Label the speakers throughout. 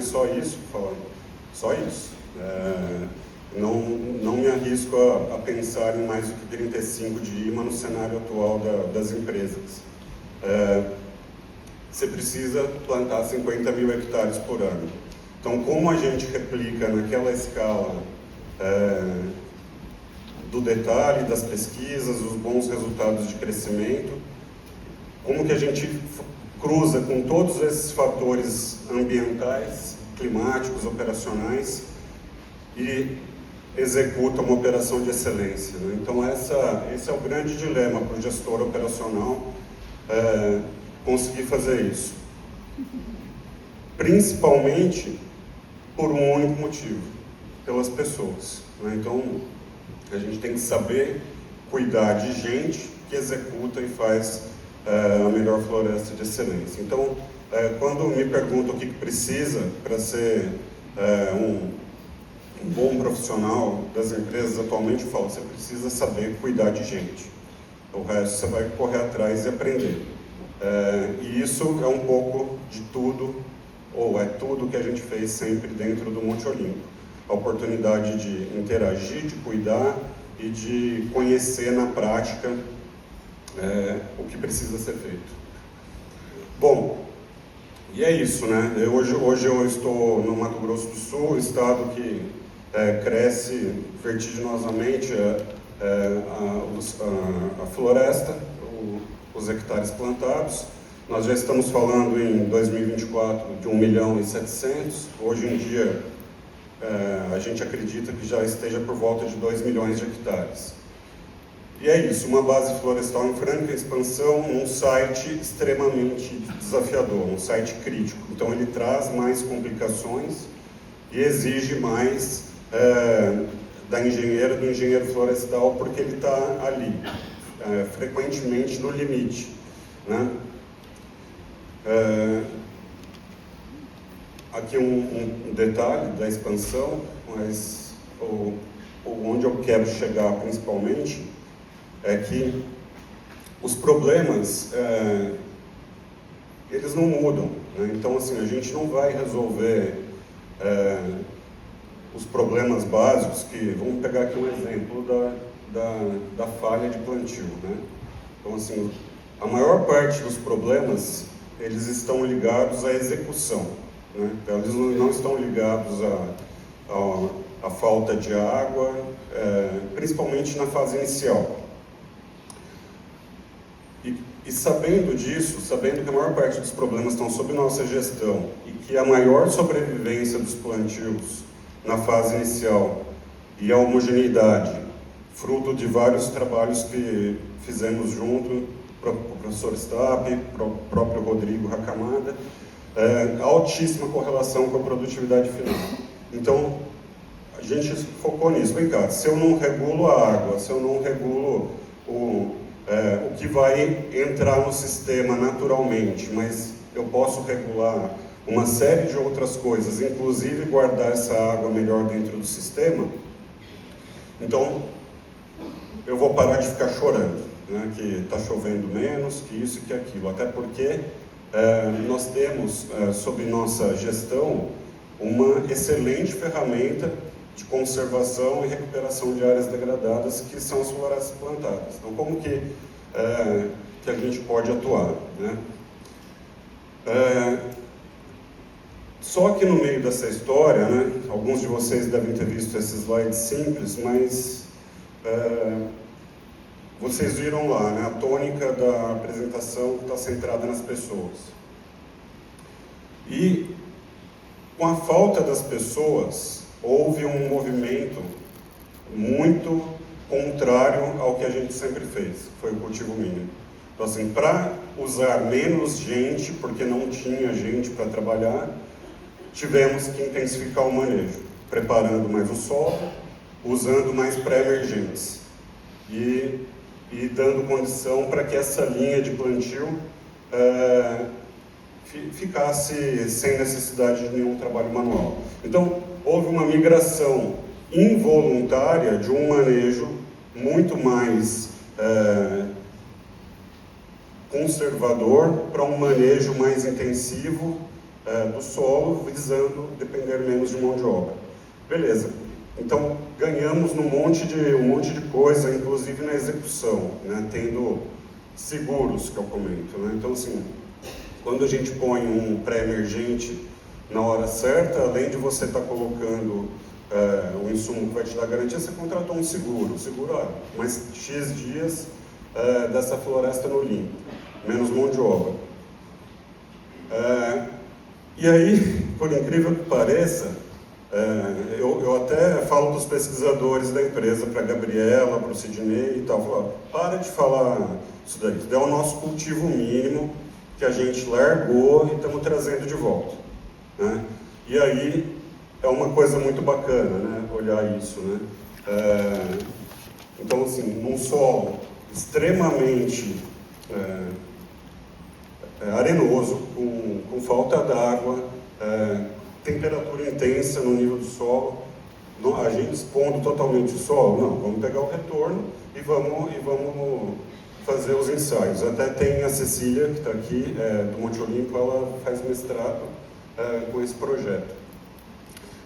Speaker 1: é só isso, só isso. Não me arrisco a pensar em mais do que 35 de IMA no cenário atual das empresas. Você precisa plantar 50 mil hectares por ano. Então, como a gente replica naquela escala do detalhe, das pesquisas, os bons resultados de crescimento, como que a gente cruza com todos esses fatores ambientais, climáticos, operacionais e executa uma operação de excelência, né? Então esse é o grande dilema para o gestor operacional, conseguir fazer isso. Principalmente por um único motivo, pelas pessoas, né? Então a gente tem que saber cuidar de gente que executa e faz a melhor floresta de excelência. Então, quando me perguntam o que precisa para ser um bom profissional das empresas atualmente, eu falo, você precisa saber cuidar de gente. O resto você vai correr atrás e aprender. E isso é um pouco de tudo, ou é tudo que a gente fez sempre dentro do Monte Olimpo. A oportunidade de interagir, de cuidar e de conhecer na prática o que precisa ser feito. Bom, e é isso, né? Hoje eu estou no Mato Grosso do Sul, estado que cresce vertiginosamente a floresta, os hectares plantados. Nós já estamos falando em 2024 de 1.700.000. Hoje em dia a gente acredita que já esteja por volta de 2 milhões de hectares. E é isso, uma base florestal em franca expansão, um site extremamente desafiador, um site crítico. Então ele traz mais complicações e exige mais do engenheiro florestal, porque ele está ali, frequentemente no limite, né? Aqui um detalhe da expansão, mas onde eu quero chegar principalmente é que os problemas, eles não mudam, né? Então, assim, a gente não vai resolver os problemas básicos vamos pegar aqui um exemplo da falha de plantio, né? Então, assim, a maior parte dos problemas, eles estão ligados à execução, né? Então, eles não estão ligados à falta de água, principalmente na fase inicial. E sabendo disso, sabendo que a maior parte dos problemas estão sob nossa gestão e que a maior sobrevivência dos plantios na fase inicial e a homogeneidade, fruto de vários trabalhos que fizemos junto, o professor Stapp, o próprio Rodrigo Racamada, altíssima correlação com a produtividade final. Então, a gente focou nisso. Vem cá, se eu não regulo a água, se eu não regulo o que vai entrar no sistema naturalmente, mas eu posso regular uma série de outras coisas, inclusive guardar essa água melhor dentro do sistema, então eu vou parar de ficar chorando, né, que está chovendo menos, que isso e que aquilo, até porque nós temos sob nossa gestão uma excelente ferramenta de conservação e recuperação de áreas degradadas, que são as florestas plantadas. Então, como que a gente pode atuar, né? Só que no meio dessa história, né, alguns de vocês devem ter visto esse slide simples, mas vocês viram lá, né, a tônica da apresentação que está centrada nas pessoas. E com a falta das pessoas, houve um movimento muito contrário ao que a gente sempre fez, foi o cultivo mínimo. Então, assim, para usar menos gente, porque não tinha gente para trabalhar, tivemos que intensificar o manejo, preparando mais o solo, usando mais pré-emergentes e dando condição para que essa linha de plantio ficasse sem necessidade de nenhum trabalho manual. Então, houve uma migração involuntária de um manejo muito mais conservador para um manejo mais intensivo do solo, visando depender menos de mão de obra. Beleza. Então, ganhamos um monte de coisa, inclusive na execução, né? Tendo seguros, que eu comento, né? Então, assim, quando a gente põe um pré-emergente na hora certa, além de você estar colocando o insumo que vai te dar garantia, você contratou um seguro. O seguro, mais X dias dessa floresta no limpo, menos mão de obra. E aí, por incrível que pareça, eu até falo dos pesquisadores da empresa, para a Gabriela, para o Sidney e tal, falo, para de falar isso daí, isso daí é o nosso cultivo mínimo que a gente largou e estamos trazendo de volta, né? E aí é uma coisa muito bacana, né, olhar isso, né? Então, assim, num solo extremamente arenoso, com falta d'água, temperatura intensa no nível do solo, a gente expondo totalmente o solo, não, vamos pegar o retorno e vamos fazer os ensaios. Até tem a Cecília, que está aqui, do Monte Olimpo, ela faz mestrado com esse projeto.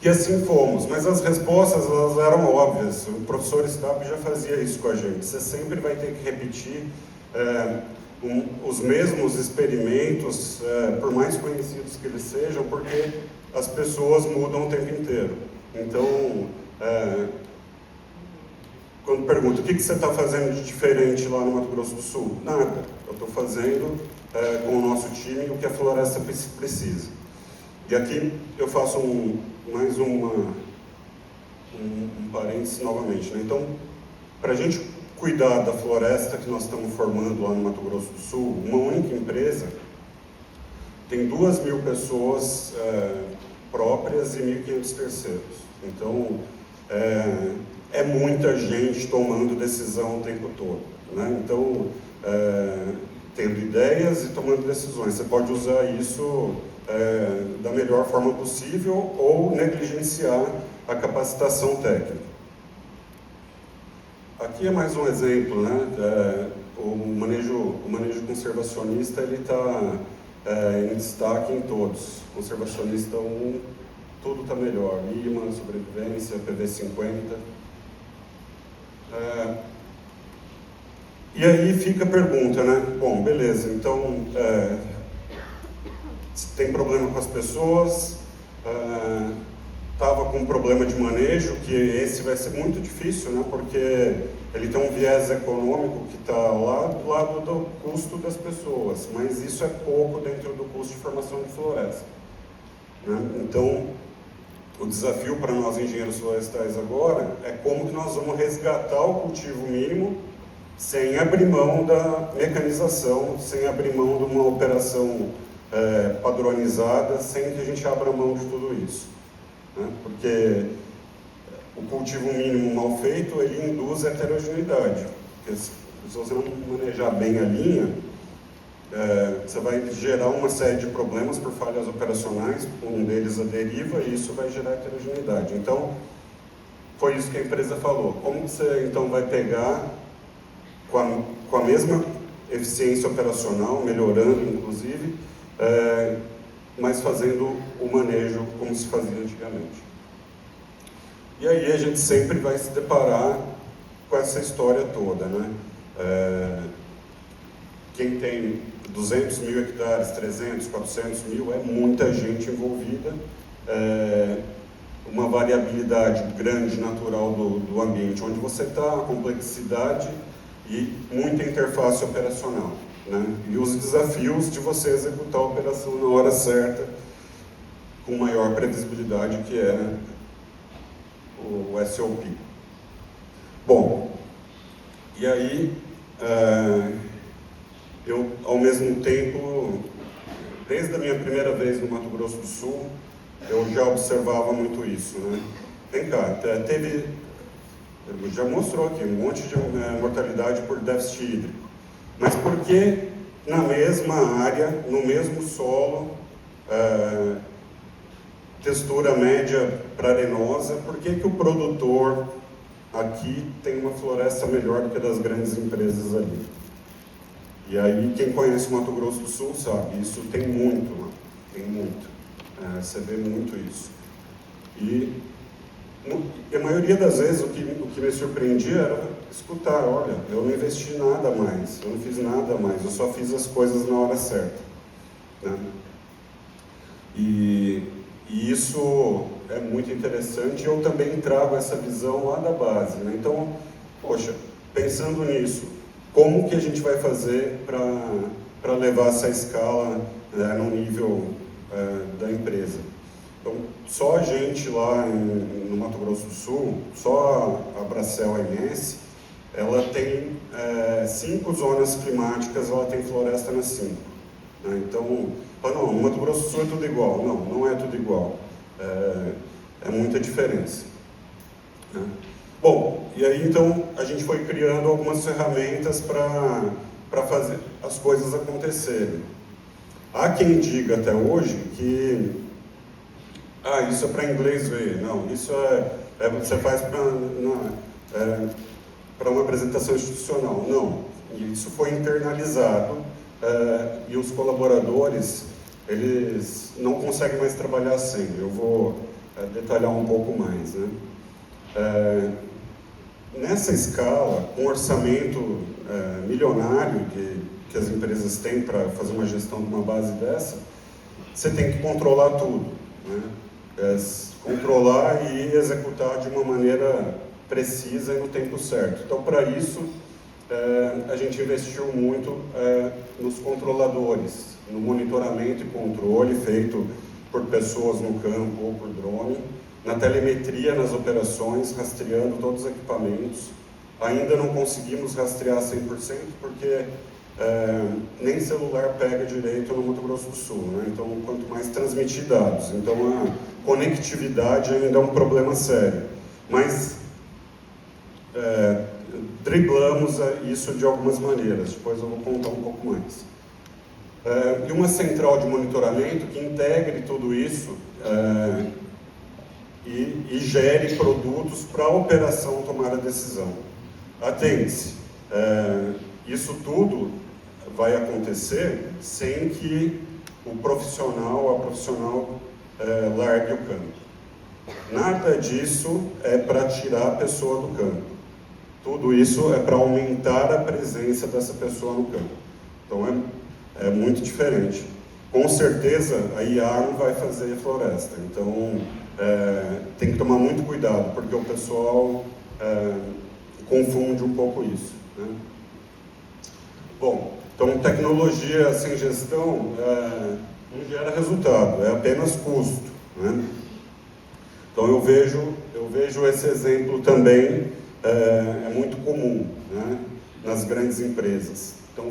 Speaker 1: E assim fomos, mas as respostas elas eram óbvias, o professor Stab já fazia isso com a gente, você sempre vai ter que repetir os mesmos experimentos, por mais conhecidos que eles sejam, porque as pessoas mudam o tempo inteiro. Então, quando pergunto, o que você está fazendo de diferente lá no Mato Grosso do Sul? Nada, eu estou fazendo com o nosso time o que a floresta precisa. E aqui eu faço mais um parênteses novamente, né? Então, para a gente cuidar da floresta que nós estamos formando lá no Mato Grosso do Sul, uma única empresa tem 2.000 pessoas próprias e 1.500 terceiros. Então, é muita gente tomando decisão o tempo todo, né? Então, tendo ideias e tomando decisões. Você pode usar isso da melhor forma possível ou negligenciar a capacitação técnica. Aqui é mais um exemplo, né? O manejo conservacionista ele está em destaque em todos. Conservacionista 1, tudo está melhor. Lima, sobrevivência, PV50. E aí fica a pergunta, né? Bom, beleza, então tem problema com as pessoas, estava com um problema de manejo, que esse vai ser muito difícil, né? Porque ele tem um viés econômico que está lá do lado do custo das pessoas, mas isso é pouco dentro do custo de formação de floresta, né? Então, o desafio para nós engenheiros florestais agora é como que nós vamos resgatar o cultivo mínimo sem abrir mão da mecanização, sem abrir mão de uma operação padronizada, sem que a gente abra mão de tudo isso, né? Porque o cultivo mínimo mal feito, ele induz a heterogeneidade. Porque se você não manejar bem a linha, você vai gerar uma série de problemas por falhas operacionais, um deles a deriva, e isso vai gerar heterogeneidade. Então, foi isso que a empresa falou. Como você, então, vai pegar com a mesma eficiência operacional, melhorando, inclusive, mas fazendo o manejo como se fazia antigamente. E aí a gente sempre vai se deparar com essa história toda, né? Quem tem 200 mil hectares, 300, 400 mil, é muita gente envolvida, uma variabilidade grande natural do ambiente onde você está, a complexidade e muita interface operacional, né? E os desafios de você executar a operação na hora certa, com maior previsibilidade, que é o SOP. Bom, e aí, eu, ao mesmo tempo, desde a minha primeira vez no Mato Grosso do Sul, eu já observava muito isso, né? Vem cá, já mostrou aqui um monte de mortalidade por déficit hídrico, mas por que na mesma área, no mesmo solo, textura média para arenosa, por que o produtor aqui tem uma floresta melhor do que a das grandes empresas ali? E aí, quem conhece o Mato Grosso do Sul sabe, isso tem muito, né? Tem muito. Você vê muito isso. E a maioria das vezes o que me surpreendia era escutar, olha, eu não investi nada mais, eu não fiz nada mais, eu só fiz as coisas na hora certa. Né? E isso é muito interessante, eu também trago essa visão lá da base. Né? Então, poxa, pensando nisso, como que a gente vai fazer para levar essa escala no nível da empresa? Então, só a gente lá no Mato Grosso do Sul, só a Bracell MS, ela tem 5 zonas climáticas, ela tem floresta nas 5. Né? Então, não, no Mato Grosso do Sul é tudo igual. Não, não é tudo igual. É muita diferença. Né? Bom, e aí então a gente foi criando algumas ferramentas para fazer as coisas acontecerem. Há quem diga até hoje que isso é para inglês ver. Não, isso você faz para uma apresentação institucional. Não, isso foi internalizado e os colaboradores, eles não conseguem mais trabalhar sem. Eu vou detalhar um pouco mais. Né? Nessa escala, um orçamento milionário que as empresas têm para fazer uma gestão de uma base dessa, você tem que controlar tudo. Né? Controlar e executar de uma maneira precisa e no tempo certo. Então, para isso, a gente investiu muito nos controladores, no monitoramento e controle feito por pessoas no campo ou por drone, na telemetria nas operações, rastreando todos os equipamentos. Ainda não conseguimos rastrear 100% porque nem celular pega direito no Mato Grosso do Sul, né? Então, quanto mais transmitir dados. Então, a conectividade ainda é um problema sério. Mas driblamos isso de algumas maneiras, depois eu vou contar um pouco mais. E uma central de monitoramento que integre tudo isso e gere produtos para a operação tomar a decisão. Atente-se, isso tudo vai acontecer sem que o profissional, a profissional largue o campo. Nada disso é para tirar a pessoa do campo. Tudo isso é para aumentar a presença dessa pessoa no campo. Então é muito diferente. Com certeza a IA não vai fazer floresta, então tem que tomar muito cuidado, porque o pessoal confunde um pouco isso. Né? Bom, então tecnologia sem gestão não gera resultado, é apenas custo. Né? Então eu vejo esse exemplo também, é muito comum, né, nas grandes empresas. Então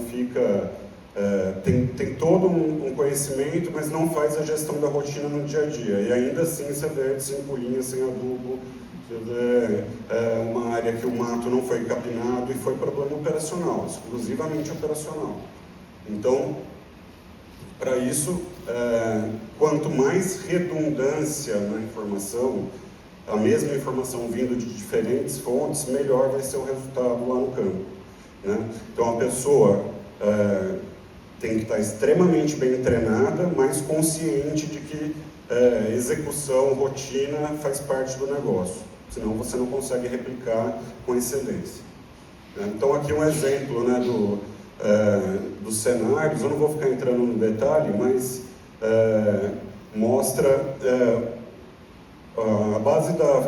Speaker 1: tem todo um conhecimento, mas não faz a gestão da rotina no dia a dia. E ainda assim você vê sem polinha, sem adubo, você vê uma área que o mato não foi capinado e foi problema operacional, exclusivamente operacional. Então, para isso, quanto mais redundância na informação, a mesma informação vindo de diferentes fontes, melhor vai ser o resultado lá no campo. Né? Então, a pessoa tem que estar extremamente bem treinada, mas consciente de que execução, rotina faz parte do negócio. Senão você não consegue replicar com excelência. Então, aqui um exemplo, né, dos cenários. Eu não vou ficar entrando no detalhe, mas mostra a base da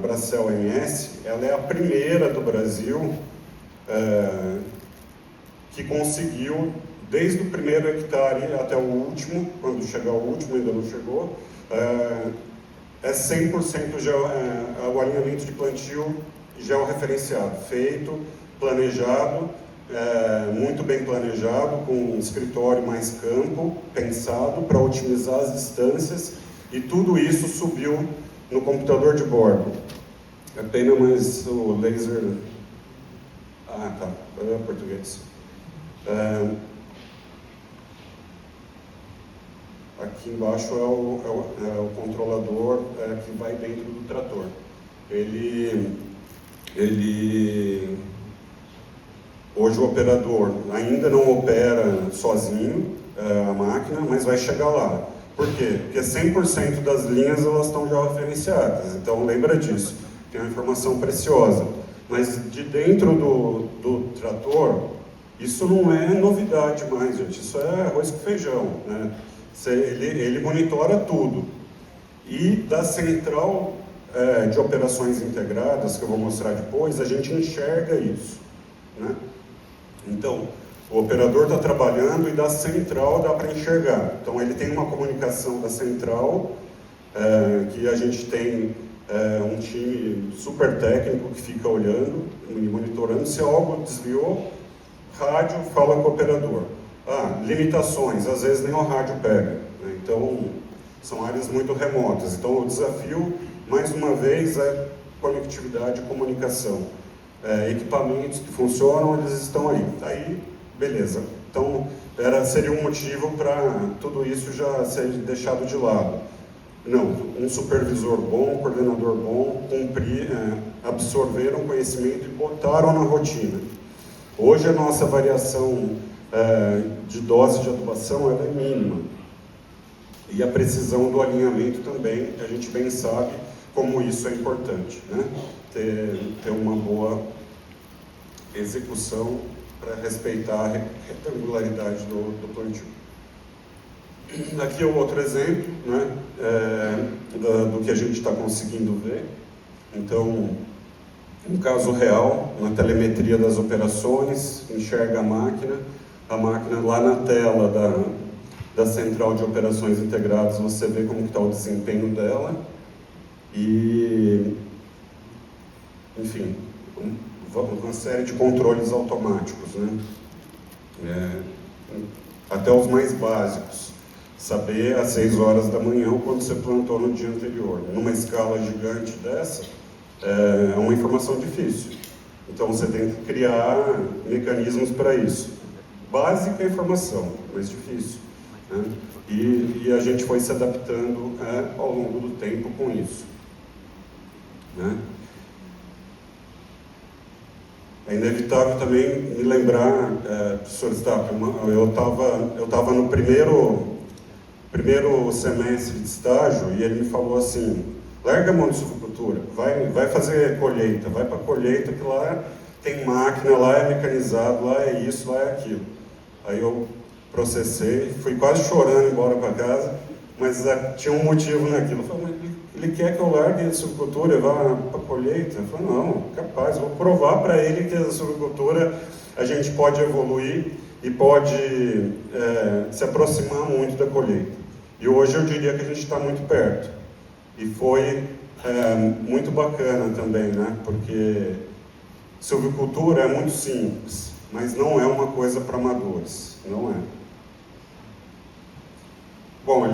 Speaker 1: Bracell MS. Ela é a primeira do Brasil que conseguiu, desde o primeiro hectare até o último, quando chegar o último, ainda não chegou, é 100% o alinhamento de plantio georreferenciado, feito, planejado, muito bem planejado, com um escritório mais campo, pensado para otimizar as distâncias, e tudo isso subiu no computador de bordo. É pena, mas o laser... tá, é português. Aqui embaixo é o controlador que vai dentro do trator. Hoje o operador ainda não opera sozinho a máquina, mas vai chegar lá. Por quê? Porque 100% das linhas elas estão já referenciadas, então lembra disso, tem uma informação preciosa. Mas de dentro do trator, isso não é novidade mais, gente, isso é arroz com feijão, né? Ele monitora tudo. E da central de operações integradas, que eu vou mostrar depois, a gente enxerga isso, né? Então, o operador está trabalhando e da central dá para enxergar. Então, ele tem uma comunicação da central, que a gente tem um time super técnico que fica olhando e monitorando. Se algo desviou, rádio fala com o operador. Limitações, às vezes nem o rádio pega, né? Então, são áreas muito remotas. Então, o desafio, mais uma vez, é conectividade e comunicação. Equipamentos que funcionam, eles estão aí. Aí, beleza. Então, seria um motivo para tudo isso já ser deixado de lado. Não, um supervisor bom, um coordenador bom, absorveram o conhecimento e botaram na rotina. Hoje, a nossa variação de dose de adubação é mínima. E a precisão do alinhamento também, a gente bem sabe como isso é importante, né? Ter uma boa execução para respeitar a retangularidade do plantio. Aqui é um outro exemplo, né, do que a gente está conseguindo ver. Então, um caso real, na telemetria das operações, enxerga a máquina lá na tela da central de operações integradas, você vê como está o desempenho dela e, enfim, uma série de controles automáticos, né? Até os mais básicos. Saber às 6 horas da manhã quando você plantou no dia anterior. Numa escala gigante dessa, é uma informação difícil. Então você tem que criar mecanismos para isso. Básica informação, mas difícil, né? E a gente foi se adaptando ao longo do tempo com isso, né? É inevitável também me lembrar, professor Stapp, eu estava no primeiro semestre de estágio e ele me falou assim: larga a mão de sufocultura, vai fazer colheita, vai para a colheita, que lá tem máquina, lá é mecanizado, lá é isso, lá é aquilo. Aí eu processei, fui quase chorando embora para casa, mas tinha um motivo naquilo. Eu falei: ele quer que eu largue a sufocultura e vá para a colheita? Eu falei: não, capaz, vou provar para ele que a sufocultura a gente pode evoluir e pode se aproximar muito da colheita. E hoje eu diria que a gente está muito perto. E foi muito bacana também, né? Porque silvicultura é muito simples, mas não é uma coisa para amadores, né?